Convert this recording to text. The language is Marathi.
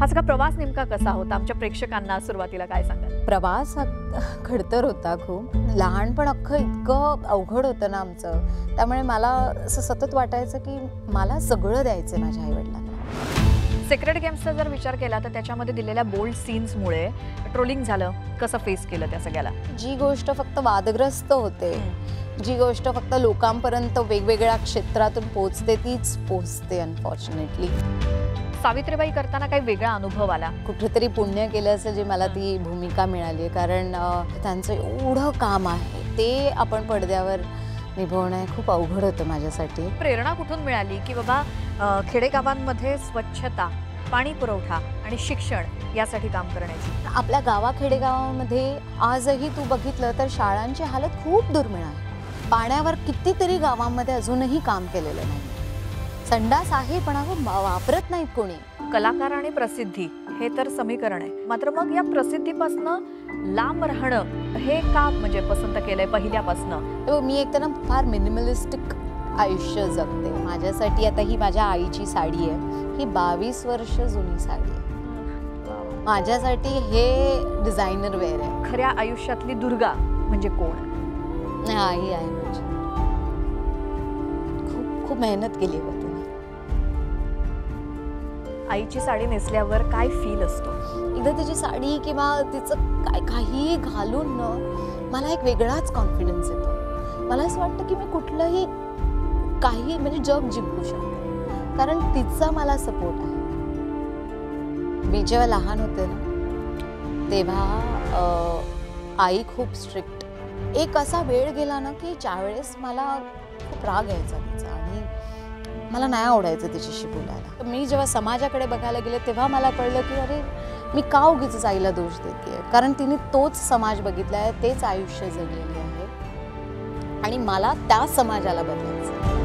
हा सगळा प्रवास नेमका कसा होता? आमच्या प्रेक्षकांना सुरुवातीला काय सांगाल? प्रवास हा खडतर होता खूप. लहानपण अख्खं इतकं अवघड होतं ना आमचं, त्यामुळे मला असं सतत वाटायचं की मला सगळं द्यायचं माझ्या आईवडिलांना. सिक्रेट गेम्सचा जर विचार केला तर त्याच्यामध्ये दिलेल्या बोल्ड सीन्समुळे ट्रोलिंग झालं. कसं फेस केलं त्या सगळ्याला? जी गोष्ट फक्त वादग्रस्त होते, जी गोष्ट फक्त लोकांपर्यंत वेगवेगळ्या क्षेत्रातून पोहोचते, तीच पोहोचते अनफॉर्च्युनेटली. सावित्रीबाई करताना काही वेगळा अनुभव आला? कुठेतरी पुण्य केलं असेल जे मला ती भूमिका मिळाली, कारण त्यांचं एवढं काम आहे ते आपण पडद्यावर निभवणं खूप अवघड होतं माझ्यासाठी. प्रेरणा कुठून मिळाली की बाबा खेडेगावांमध्ये स्वच्छता, पाणी पुरवठा आणि शिक्षण यासाठी काम करण्याची? आपल्या खेडेगावामध्ये आजही तू बघितलं तर शाळांची हालत खूप दुर्मिळ आहे. पाण्यावर कितीतरी गावांमध्ये अजूनही काम केलेलं नाही. संडास आहे पण वापरत नाहीत कोणी. कलाकार आणि प्रसिद्धी हे तर समीकरण आहे, मात्र मग या प्रसिद्धीपासनं लांब राहणं हे का म्हणजे पसंत केलंय पहिल्यापासनं? मी एक तर ना फार मिनिमलिस्टिक आयुष्य जगते. माझ्यासाठी आता ही माझ्या आईची साडी आहे, ही 22 वर्ष जुनी साडी आहे. माझ्यासाठी हे डिझायनर वेअर आहे. खऱ्या आयुष्यातली दुर्गा म्हणजे कोण? आई आहे माझी. खूप खूप मेहनत केली आहे तिने. आईची साडी नेसल्यावर काय फील असतो? एकदा तिची साडी किंवा तिचं काही घालून मला एक वेगळाच कॉन्फिडन्स येतो. मला असं वाटतं की मी कुठलंही काही म्हणजे जग जिंकू शकते, कारण तिचा मला सपोर्ट आहे. मी जेव्हा लहान होते ना तेव्हा आई खूप स्ट्रिक्ट. एक असा वेळ गेला ना की ज्यावेळेस मला खूप राग यायचा तिचा आणि मला नाही आवडायचं तिच्याशी बोलायला. मी जेव्हा समाजाकडे बघायला गेले तेव्हा मला कळलं की अरे मी का उगीच आईला दोष देते, कारण तिने तोच समाज बघितला आहे, तेच आयुष्य जगलेले आहे आणि मला त्या समाजाला बदलायचं.